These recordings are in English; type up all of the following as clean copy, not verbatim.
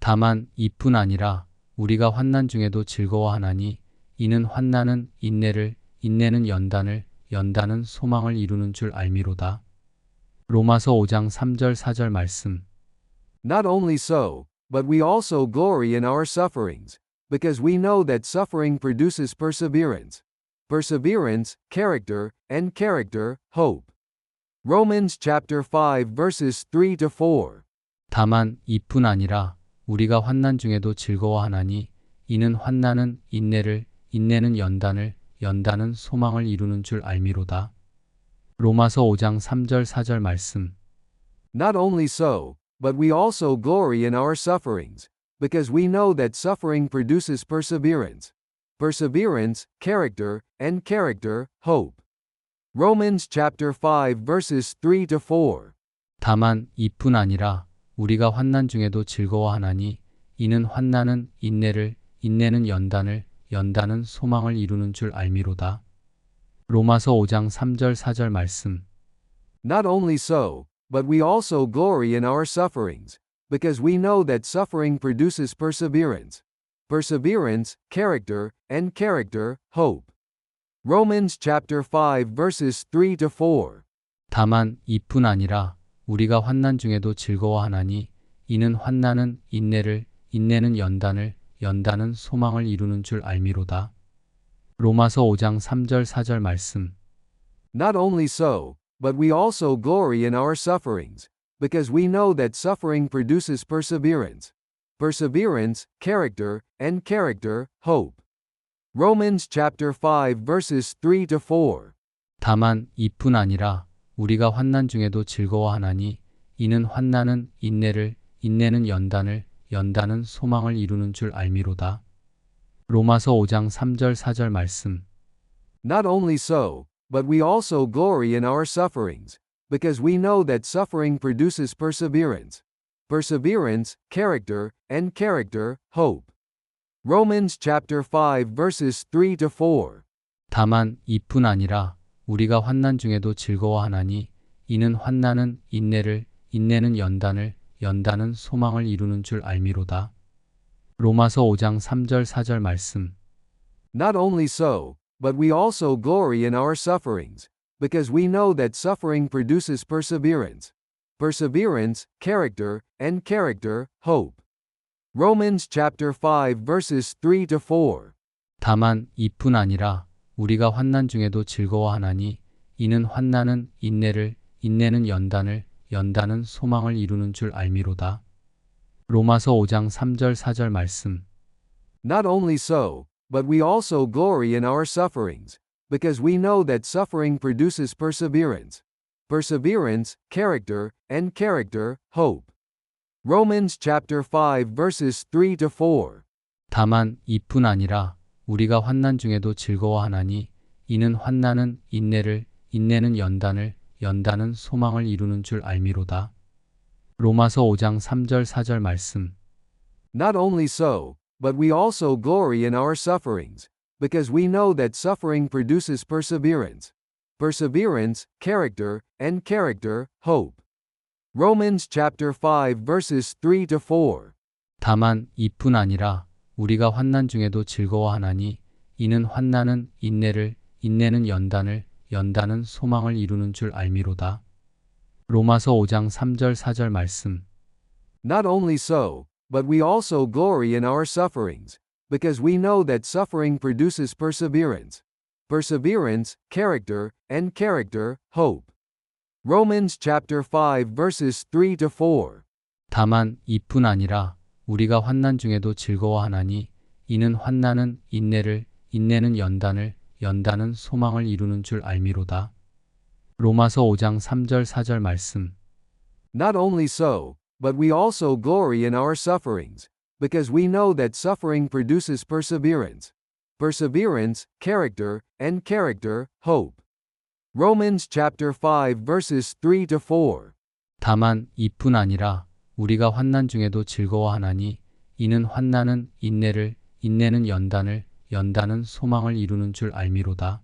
다만 이뿐 아니라 우리가 환난 중에도 즐거워하나니 이는 환난은 인내를, 인내는 연단을, 연단은 소망을 이루는 줄 알미로다. 로마서 5장 3절 4절 말씀. Not only so, but we also glory in our sufferings, because we know that suffering produces perseverance. Perseverance, character, and character, hope. Romans chapter 5 verses 3 to 4. 다만 이뿐 아니라 우리가 환난 중에도 즐거워하나니 이는 환난은 인내를, 인내는 연단을, 연단은 소망을 이루는 줄 알미로다. 로마서 5장 3절 4절 말씀. Not only so, but we also glory in our sufferings, because we know that suffering produces perseverance. Perseverance, character, and character, hope. Romans chapter 5 verses 3 to 4. 다만 이뿐 아니라 우리가 환난 중에도 즐거워하나니 이는 환난은 인내를, 인내는 연단을, 연단은 소망을 이루는 줄 알미로다. 로마서 5장 3절 4절 말씀. Not only so, but we also glory in our sufferings, because we know that suffering produces perseverance. Perseverance, character, and character, hope. Romans chapter 5 verses 3 to 4. 다만 이뿐 아니라 우리가 환난 중에도 즐거워하나니 이는 환난은 인내를, 인내는 연단을, 연단은 소망을 이루는 줄 알미로다. 로마서 5장 3절 4절 말씀. Not only so, but we also glory in our sufferings, because we know that suffering produces perseverance. Perseverance, character, and character, hope. Romans chapter 5 verses 3 to 4. 다만 이뿐 아니라 우리가 환난 중에도 즐거워하나니 이는 환난은 인내를, 인내는 연단을, 연단은 소망을 이루는 줄 알미로다. 로마서 5장 3절 4절 말씀. Not only so, but we also glory in our sufferings, because we know that suffering produces perseverance. Perseverance, character, and character, hope. Romans chapter 5 verses 3 to 4. 다만 이뿐 아니라 우리가 환난 중에도 즐거워하나니 이는 환난은 인내를, 인내는 연단을, 연단은 소망을 이루는 줄 알미로다. 로마서 5장 3절 4절 말씀. Not only so, but we also glory in our sufferings, because we know that suffering produces perseverance. Perseverance, character, and character, hope. Romans chapter 5 verses 3 to 4. 다만 이뿐 아니라 우리가 환난 중에도 즐거워하나니 이는 환난은 인내를, 인내는 연단을, 연단은 소망을 이루는 줄 알미로다. 로마서 5장 3절 4절 말씀. Not only so, but we also glory in our sufferings, because we know that suffering produces perseverance. Perseverance, character, and character, hope. Romans chapter 5 verses 3 to 4. 다만 이뿐 아니라 우리가 환난 중에도 즐거워하나니 이는 환난은 인내를, 인내는 연단을, 연단은 소망을 이루는 줄 알미로다. 로마서 5장 3절 4절 말씀. Not only so, but we also glory in our sufferings, because we know that suffering produces perseverance. Perseverance, character, and character, hope. Romans chapter 5 verses 3 to 4. 다만 이뿐 아니라 우리가 환난 중에도 즐거워하나니 이는 환난은 인내를, 인내는 연단을, 연단은 소망을 이루는 줄 알미로다. 로마서 5장 3절 4절 말씀. Not only so, but we also glory in our sufferings, because we know that suffering produces perseverance. Perseverance, character, and character, hope. Romans chapter 5 verses 3 to 4. 다만 이뿐 아니라 우리가 환난 중에도 즐거워하나니 이는 환난은 인내를, 인내는 연단을, 연단은 소망을 이루는 줄 알미로다. 로마서 5장 3절 4절 말씀. Not only so, but we also glory in our sufferings, because we know that suffering produces perseverance. Perseverance, character, and character, hope. Romans chapter 5 verses 3 to 4. 다만 이뿐 아니라 우리가 환난 중에도 즐거워하나니 이는 환난은 인내를, 인내는 연단을, 연단은 소망을 이루는 줄 알미로다.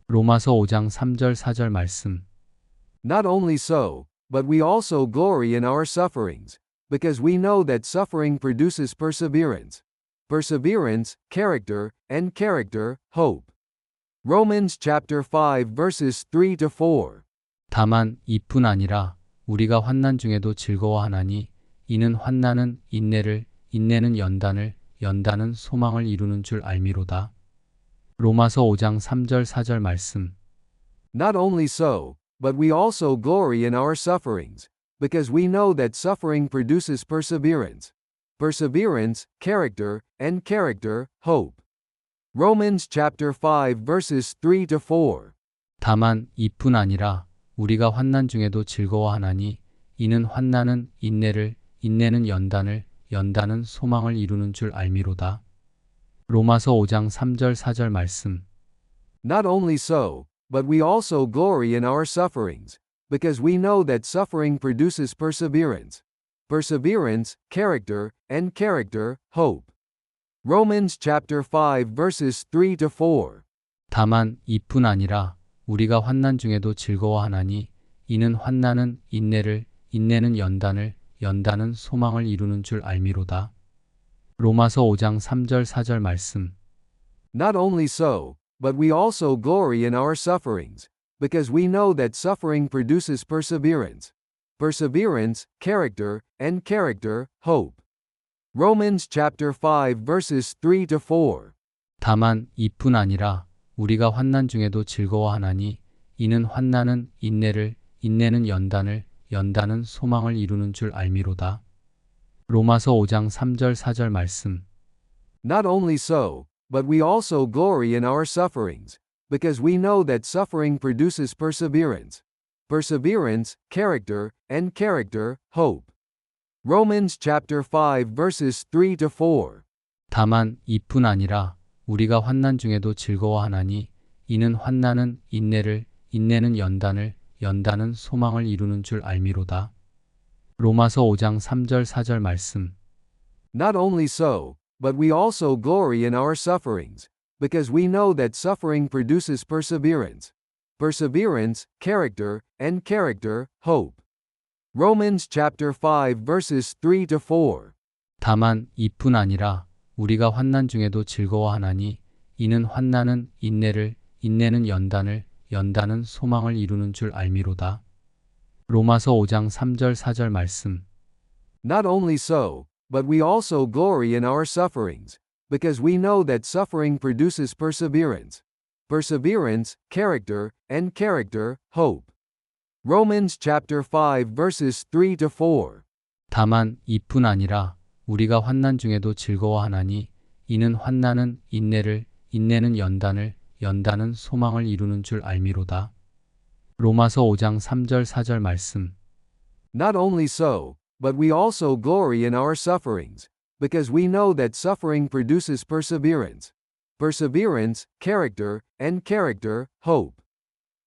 로마서 5장 3절 4절 말씀. Not only so, but we also glory in our sufferings, because we know that suffering produces perseverance. Perseverance, character, and character, hope. Romans chapter 5 verses 3 to 4. 다만 이뿐 아니라 우리가 환난 중에도 즐거워하나니 이는 환난은 인내를, 인내는 연단을, 연단은 소망을 이루는 줄 알미로다. 로마서 5장 3절 4절 말씀. Not only so, but we also glory in our sufferings, because we know that suffering produces perseverance. Perseverance, character, and character, hope. Romans chapter 5 verses 3 to 4. 다만 이뿐 아니라 우리가 환난 중에도 즐거워하나니 이는 환난은 인내를, 인내는 연단을, 연단은 소망을 이루는 줄 알미로다. 로마서 5장 3절 4절 말씀. Not only so, but we also glory in our sufferings, because we know that suffering produces perseverance. Perseverance, character, and character, hope. Romans chapter 5 verses 3 to 4. 다만 이뿐 아니라 우리가 환난 중에도 즐거워하나니 이는 환난은 인내를, 인내는 연단을, 연단은 소망을 이루는 줄 알미로다. 로마서 5장 3절 4절 말씀. Not only so, but we also glory in our sufferings, because we know that suffering produces perseverance. Perseverance, character, and character, hope. Romans chapter 5 verses 3 to 4. 다만 이뿐 아니라 우리가 환난 중에도 즐거워하나니 이는 환난은 인내를, 인내는 연단을, 연단은 소망을 이루는 줄 알미로다. 로마서 5장 3절 4절 말씀. Not only so, but we also glory in our sufferings, because we know that suffering produces perseverance. Perseverance, character, and character, hope. Romans chapter 5 verses 3 to 4. 다만 이뿐 아니라 우리가 환난 중에도 즐거워하나니 이는 환난은 인내를, 인내는 연단을, 연단은 소망을 이루는 줄 알미로다. 로마서 5장 3절 4절 말씀. Not only so, but we also glory in our sufferings, because we know that suffering produces perseverance. Perseverance, character, and character, hope. Romans chapter 5 verses 3 to 4. 다만 이뿐 아니라 우리가 환난 중에도 즐거워하나니 이는 환난은 인내를, 인내는 연단을, 연단은 소망을 이루는 줄 알미로다. 로마서 5장 3절 4절 말씀. Not only so, but we also glory in our sufferings, because we know that suffering produces perseverance. Perseverance, character, and character, hope. Romans chapter 5 verses 3 to 4. 다만 이뿐 아니라 우리가 환난 중에도 즐거워하나니 이는 환난은 인내를, 인내는 연단을, 연단은 소망을 이루는 줄 알미로다. 로마서 5장 3절 4절 말씀. Not only so, but we also glory in our sufferings, because we know that suffering produces perseverance. Perseverance, character, and character, hope.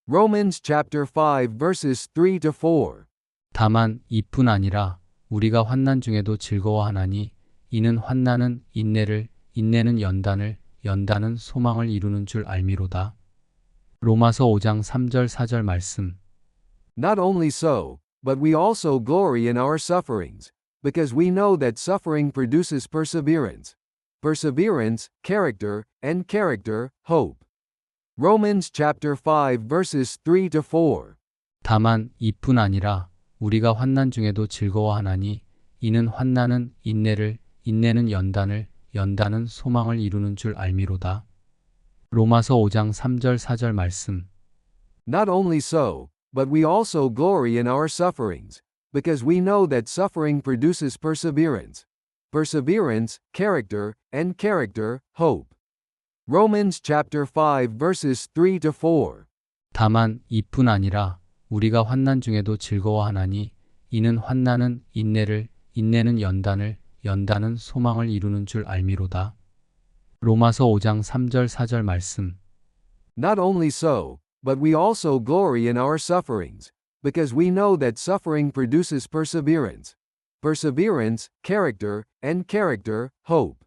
Romans chapter 5 verses 3 to 4. 다만 이뿐 아니라 우리가 환난 중에도 즐거워하나니 이는 환난은 인내를, 인내는 연단을, 연단은 소망을 이루는 줄 알미로다. 로마서 5장 3절 4절 말씀. Not only so, but we also glory in our sufferings, because we know that suffering produces perseverance. Perseverance, character, and character, hope. Romans chapter 5 verses 3 to 4. 다만 이뿐 아니라 우리가 환난 중에도 즐거워하나니 이는 환난은 인내를, 인내는 연단을, 연단은 소망을 이루는 줄 알미로다. 로마서 5장 3절 4절 말씀. Not only so, but we also glory in our sufferings, because we know that suffering produces perseverance. Perseverance, character, and character, hope. Romans chapter 5 verses 3 to 4. 다만 이뿐 아니라 우리가 환난 중에도 즐거워하나니 이는 환난은 인내를, 인내는 연단을, 연단은 소망을 이루는 줄 알미로다. 로마서 5장 3절 4절 말씀. Not only so, but we also glory in our sufferings, because we know that suffering produces perseverance. Perseverance, character, and character, hope.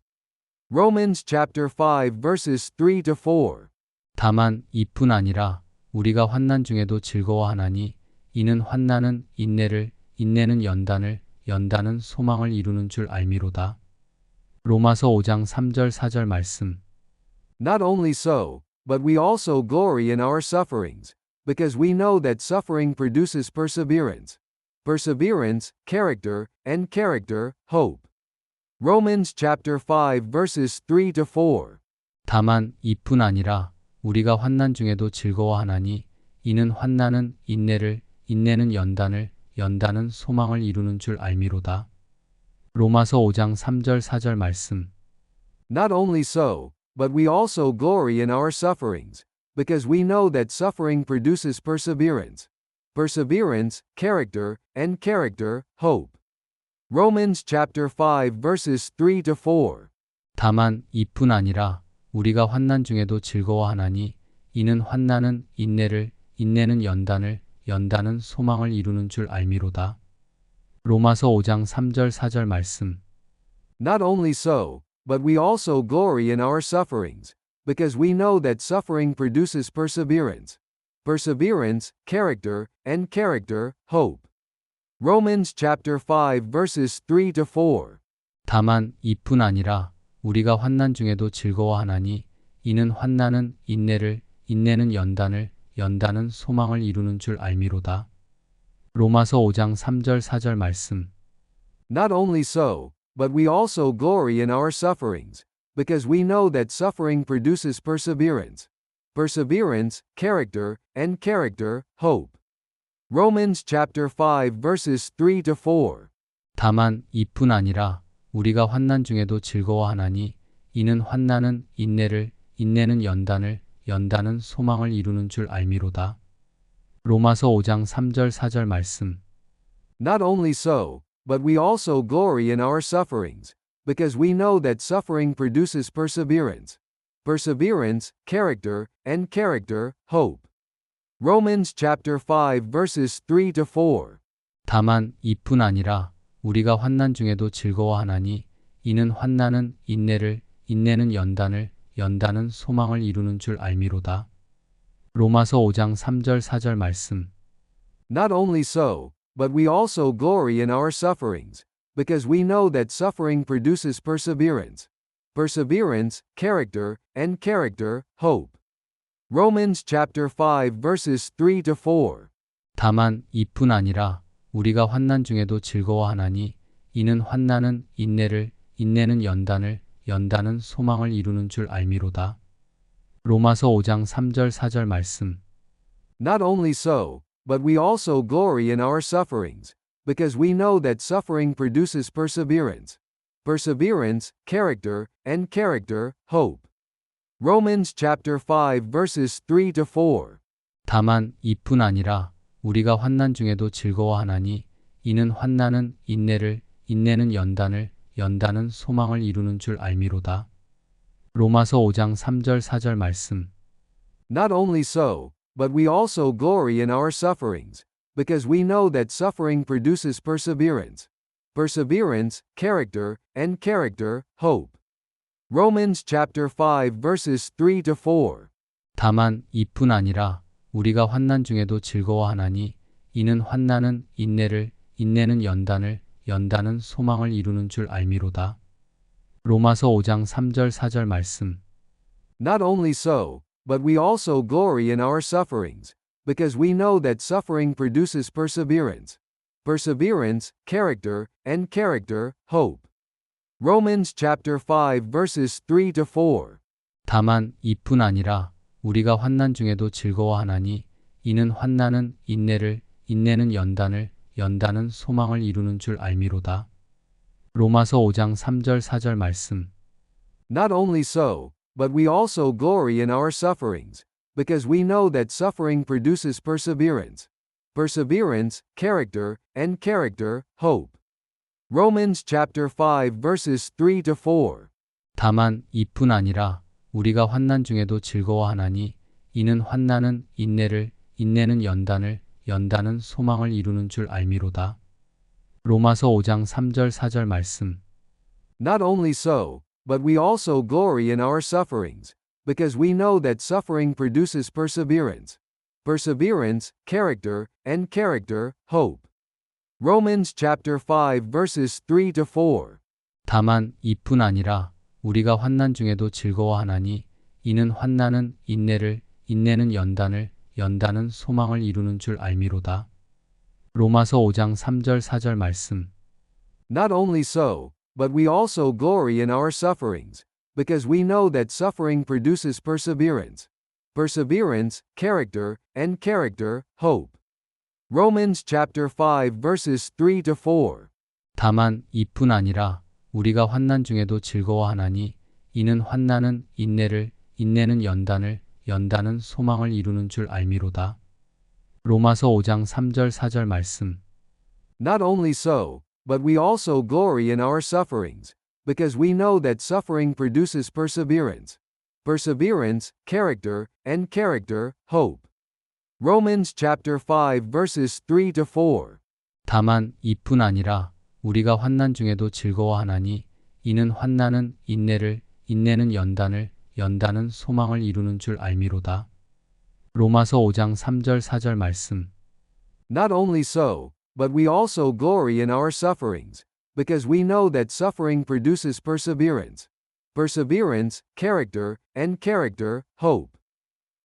Romans chapter 5 verses 3 to 4. 다만 이뿐 아니라 우리가 환난 중에도 즐거워하나니 이는 환난은 인내를, 인내는 연단을, 연다는 소망을 이루는 줄 알미로다. 로마서 5장 3절 4절 말씀. Not only so, but we also glory in our sufferings, because we know that suffering produces perseverance. Perseverance, character, and character, hope. Romans chapter 5 verses 3 to 4. 다만 이뿐 아니라 우리가 환난 중에도 즐거워하나니 이는 환난은 인내를, 인내는 연단을, 연단은 소망을 이루는 줄 알미로다. 로마서 5장 3절 4절 말씀. Not only so, but we also glory in our sufferings, because we know that suffering produces perseverance. Perseverance, character, and character, hope. Romans chapter 5 verses 3 to 4. 다만 이뿐 아니라 우리가 환난 중에도 즐거워하나니 이는 환난은 인내를, 인내는 연단을, 연단은 소망을 이루는 줄 알미로다. 로마서 5장 3절 4절 말씀. Not only so, but we also glory in our sufferings, because we know that suffering produces perseverance. Perseverance, character, and character, hope. Romans chapter 5 verses 3 to 4. 다만 이뿐 아니라 우리가 환난 중에도 즐거워하나니 이는 환난은 인내를, 인내는 연단을, 연단은 소망을 이루는 줄 알미로다. 로마서 5장 3절 4절 말씀. Not only so, but we also glory in our sufferings, because we know that suffering produces perseverance. Perseverance, character, and character, hope. Romans chapter 5 verses 3 to 4. 다만 이뿐 아니라 우리가 환난 중에도 즐거워하나니 이는 환난은 인내를, 인내는 연단을, 연단은 소망을 이루는 줄 알미로다. 로마서 5장 3절 4절 말씀. Not only so, but we also glory in our sufferings, because we know that suffering produces perseverance. Perseverance, character, and character, hope. Romans chapter 5 verses 3 to 4. 다만 이뿐 아니라 우리가 환난 중에도 즐거워하나니 이는 환난은 인내를, 인내는 연단을, 연단은 소망을 이루는 줄 알미로다. 로마서 5장 3절 4절 말씀. Not only so, but we also glory in our sufferings, because we know that suffering produces perseverance. Perseverance, character, and character, hope. Romans chapter 5 verses 3 to 4. 다만 이뿐 아니라 우리가 환난 중에도 즐거워하나니 이는 환난은 인내를, 인내는 연단을, 연단은 소망을 이루는 줄 알미로다. 로마서 5장 3절 4절 말씀. Not only so, but we also glory in our sufferings, because we know that suffering produces perseverance. Perseverance, character, and character, hope. Romans chapter 5 verses 3 to 4. 다만 이뿐 아니라 우리가 환난 중에도 즐거워하나니 이는 환난은 인내를, 인내는 연단을, 연단은 소망을 이루는 줄 알미로다. 로마서 5장 3절 4절 말씀. Not only so, but we also glory in our sufferings, because we know that suffering produces perseverance. Perseverance, character, and character, hope. Romans chapter 5 verses 3 to 4. 다만 이뿐 아니라 우리가 환난 중에도 즐거워하나니 이는 환난은 인내를, 인내는 연단을, 연단은 소망을 이루는 줄 알미로다. 로마서 5장 3절 4절 말씀. Not only so, but we also glory in our sufferings, because we know that suffering produces perseverance. Perseverance, character, and character, hope. Romans chapter 5 verses 3 to 4. 다만 이뿐 아니라 우리가 환난 중에도 즐거워하나니 이는 환난은 인내를, 인내는 연단을, 연단은 소망을 이루는 줄 알미로다. 로마서 5장 3절 4절 말씀. Not only so, but we also glory in our sufferings, because we know that suffering produces perseverance. Perseverance, character, and character, hope. Romans chapter 5 verses 3 to 4. 다만 이뿐 아니라 우리가 환난 중에도 즐거워하나니 이는 환난은 인내를, 인내는 연단을, 연단은 소망을 이루는 줄 알미로다. 로마서 5장 3절 4절 말씀. Not only so, but we also glory in our sufferings, because we know that suffering produces perseverance. Perseverance, character, and character, hope. Romans chapter 5 verses 3 to 4. 다만 이뿐 아니라 우리가 환난 중에도 즐거워하나니 이는 환난은 인내를, 인내는 연단을, 연단은 소망을 이루는 줄 알미로다. 로마서 5장 3절 4절 말씀. Not only so, but we also glory in our sufferings, because we know that suffering produces perseverance. Perseverance, character, and character, hope. Romans chapter 5 verses 3 to 4. 다만 이뿐 아니라 우리가 환난 중에도 즐거워하나니 이는 환난은 인내를, 인내는 연단을, 연단은 소망을 이루는 줄 알미로다. 로마서 5장 3절 4절 말씀. Not only so, but we also glory in our sufferings, because we know that suffering produces perseverance. Perseverance, character, and character, hope. Romans chapter 5 verses 3 to 4. 다만 이뿐 아니라 우리가 환난 중에도 즐거워하나니 이는 환난은 인내를, 인내는 연단을, 연단은 소망을 이루는 줄 알미로다. 로마서 5장 3절 4절 말씀. Not only so, but we also glory in our sufferings, because we know that suffering produces perseverance. Perseverance, character, and character, hope.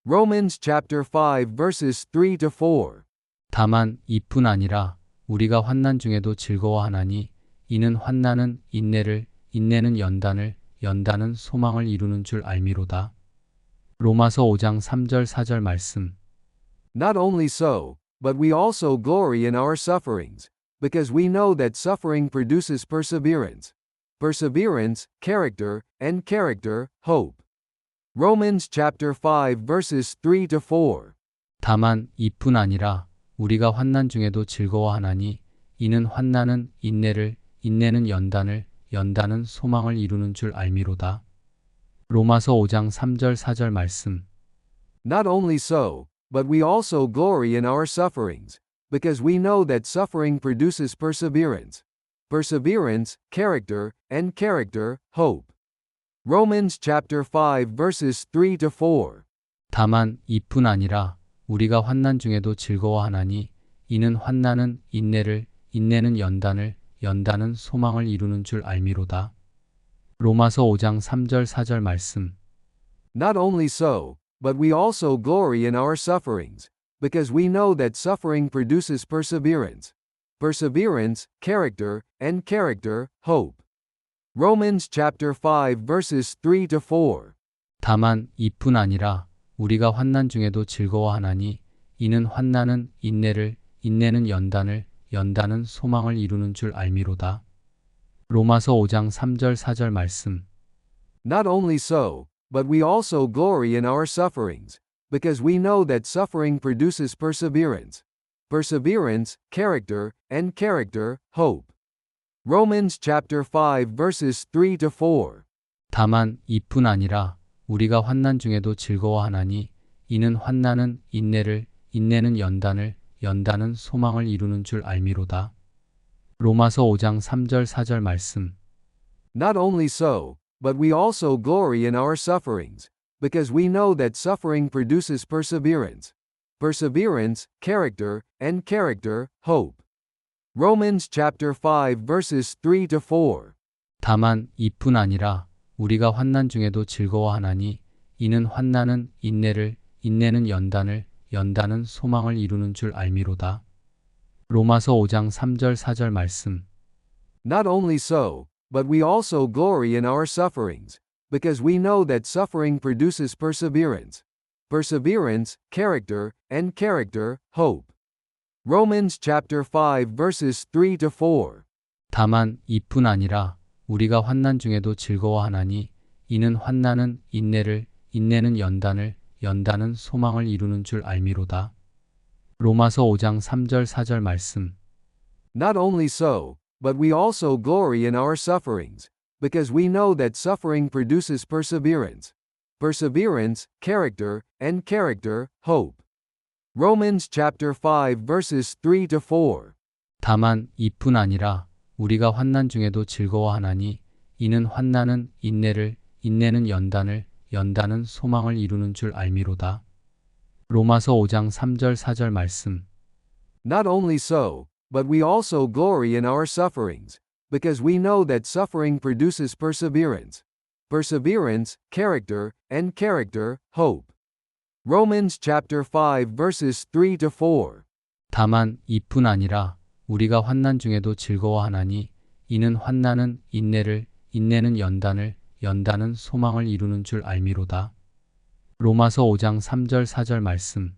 Romans chapter 5 verses 3 to 4. 다만 이뿐 아니라 우리가 환난 중에도 즐거워하나니 이는 환난은 인내를, 인내는 연단을, 연단은 소망을 이루는 줄 알미로다. 로마서 5장 3절 4절 말씀. Not only so, but we also glory in our sufferings, because we know that suffering produces perseverance. Perseverance, character, and character, hope. Romans chapter 5 verses 3 to 4. 다만 이뿐 아니라 우리가 환난 중에도 즐거워하나니 이는 환난은 인내를, 인내는 연단을, 연단은 소망을 이루는 줄 알미로다. 로마서 5장 3절 4절 말씀. Not only so, but we also glory in our sufferings, because we know that suffering produces perseverance. Perseverance, character, and character, hope. Romans chapter 5 verses 3 to 4. 다만 이뿐 아니라 우리가 환난 중에도 즐거워하나니 이는 환난은 인내를, 인내는 연단을, 연단은 소망을 이루는 줄 알미로다. 로마서 5장 3절 4절 말씀. Not only so, but we also glory in our sufferings, because we know that suffering produces perseverance. Perseverance, character, and character, hope. Romans chapter 5 verses 3 to 4. 다만 이뿐 아니라 우리가 환난 중에도 즐거워하나니 이는 환난은 인내를, 인내는 연단을, 연단은 소망을 이루는 줄 알미로다. 로마서 5장 3절 4절 말씀. Not only so, but we also glory in our sufferings, because we know that suffering produces perseverance. Perseverance, character, and character, hope. Romans chapter 5 verses 3 to 4. 다만 이뿐 아니라 우리가 환난 중에도 즐거워하나니 이는 환난은 인내를, 인내는 연단을, 연단은 소망을 이루는 줄 알미로다. 로마서 5장 3절 4절 말씀. Not only so, but we also glory in our sufferings, because we know that suffering produces perseverance. Perseverance, character, and character, hope. Romans chapter 5 verses 3 to 4. 다만 이뿐 아니라 우리가 환난 중에도 즐거워하나니 이는 환난은 인내를, 인내는 연단을, 연단은 소망을 이루는 줄 알미로다. 로마서 5장 3절 4절 말씀. Not only so, but we also glory in our sufferings, because we know that suffering produces perseverance. Perseverance, character, and character, hope. Romans chapter 5 verses 3 to 4. 다만 이뿐 아니라 우리가 환난 중에도 즐거워하나니 이는 환난은 인내를, 인내는 연단을, 연단은 소망을 이루는 줄 알미로다. 로마서 5장 3절 4절 말씀. Not only so, but we also glory in our sufferings, because we know that suffering produces perseverance. Perseverance, character, and character, hope. Romans chapter 5 verses 3 to 4. 다만 이뿐 아니라 우리가 환난 중에도 즐거워하나니 이는 환난은 인내를, 인내는 연단을, 연단은 소망을 이루는 줄 알미로다. 로마서 5장 3절 4절 말씀. Not only so, but we also glory in our sufferings, because we know that suffering produces perseverance. Perseverance, character, and character, hope. Romans chapter 5 verses 3 to 4. 다만 이뿐 아니라 우리가 환난 중에도 즐거워하나니 이는 환난은 인내를, 인내는 연단을, 연단은 소망을 이루는 줄 알미로다. 로마서 5장 3절 4절 말씀.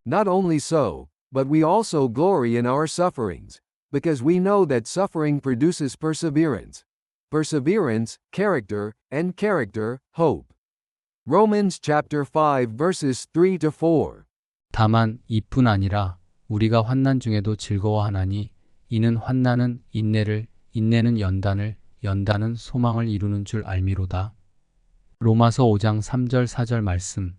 Not only so, but we also glory in our sufferings, because we know that suffering produces perseverance. Perseverance, character, and character, hope. Romans chapter 5 verses 3 to 4. 다만 이뿐 아니라 우리가 환난 중에도 즐거워하나니 이는 환난은 인내를, 인내는 연단을, 연단은 소망을 이루는 줄 알미로다. 로마서 5장 3절 4절 말씀.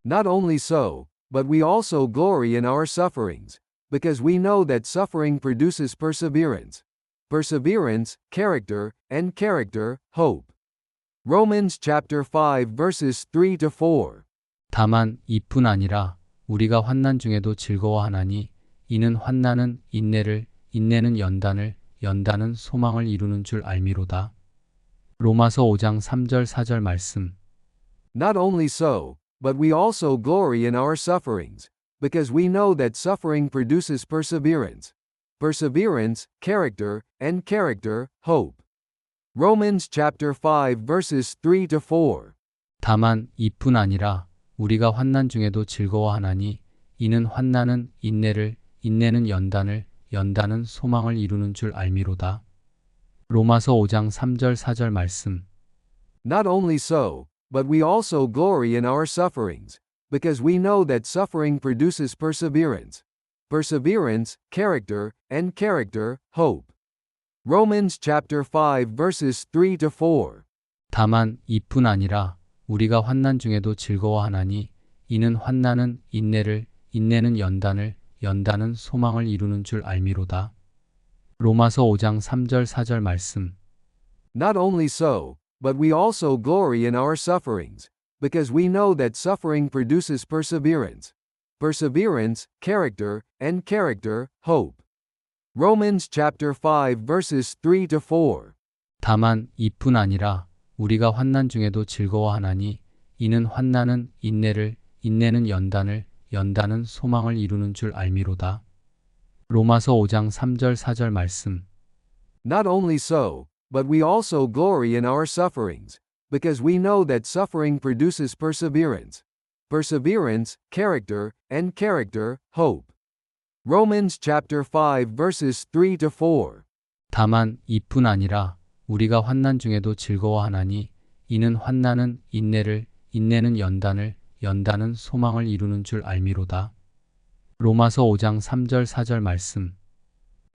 Not only so, but we also glory in our sufferings, because we know that suffering produces perseverance. Perseverance, character, and character, hope. Romans chapter 5 verses 3 to 4. 다만 이뿐 아니라 우리가 환난 중에도 즐거워하나니 이는 환난은 인내를, 인내는 연단을, 연단은 소망을 이루는 줄 알미로다. 로마서 5장 3절 4절 말씀. Not only so, but we also glory in our sufferings, because we know that suffering produces perseverance. Perseverance, character, and character, hope. Romans chapter 5 verses 3 to 4. 다만 이뿐 아니라 우리가 환난 중에도 즐거워하나니 이는 환난은 인내를, 인내는 연단을, 연단은 소망을 이루는 줄 알미로다. 로마서 5장 3절 4절 말씀. Not only so, but we also glory in our sufferings, because we know that suffering produces perseverance. Perseverance, character, and character, hope. Romans chapter 5 verses 3 to 4. 다만 이뿐 아니라 우리가 환난 중에도 즐거워하나니 이는 환난은 인내를, 인내는 연단을, 연단은 소망을 이루는 줄 알미로다. 로마서 5장 3절 4절 말씀. Not only so, but we also glory in our sufferings, because we know that suffering produces perseverance. Perseverance, character, and character, hope. Romans chapter 5 verses 3 to 4. 다만 이뿐 아니라 우리가 환난 중에도 즐거워하나니 이는 환난은 인내를, 인내는 연단을, 연단은 소망을 이루는 줄 알미로다. 로마서 5장 3절 4절 말씀. Not only so, but we also glory in our sufferings, because we know that suffering produces perseverance. Perseverance, character, and character, hope. Romans chapter 5 verses 3 to 4. 다만 이뿐 아니라 우리가 환난 중에도 즐거워하나니 이는 환난은 인내를, 인내는 연단을, 연단은 소망을 이루는 줄 알미로다. 로마서 5장 3절 4절 말씀.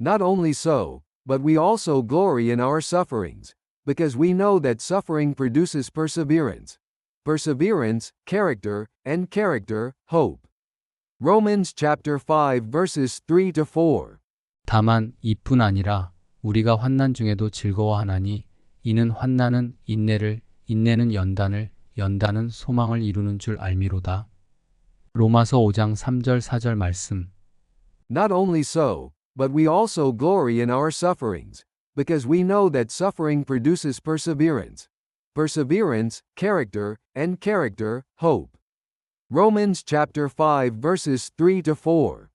Not only so, but we also glory in our sufferings, because we know that suffering produces perseverance. Perseverance, character, and character, hope. Romans chapter 5 verses 3 to 4. 다만 이뿐 아니라 우리가 환난 중에도 즐거워하나니 이는 환난은 인내를, 인내는 연단을, 연단은 소망을 이루는 줄 알미로다. 로마서 5장 3절 4절 말씀. Not only so, but we also glory in our sufferings, because we know that suffering produces perseverance. Perseverance, character, and character, hope. Romans chapter 5 verses 3 to 4.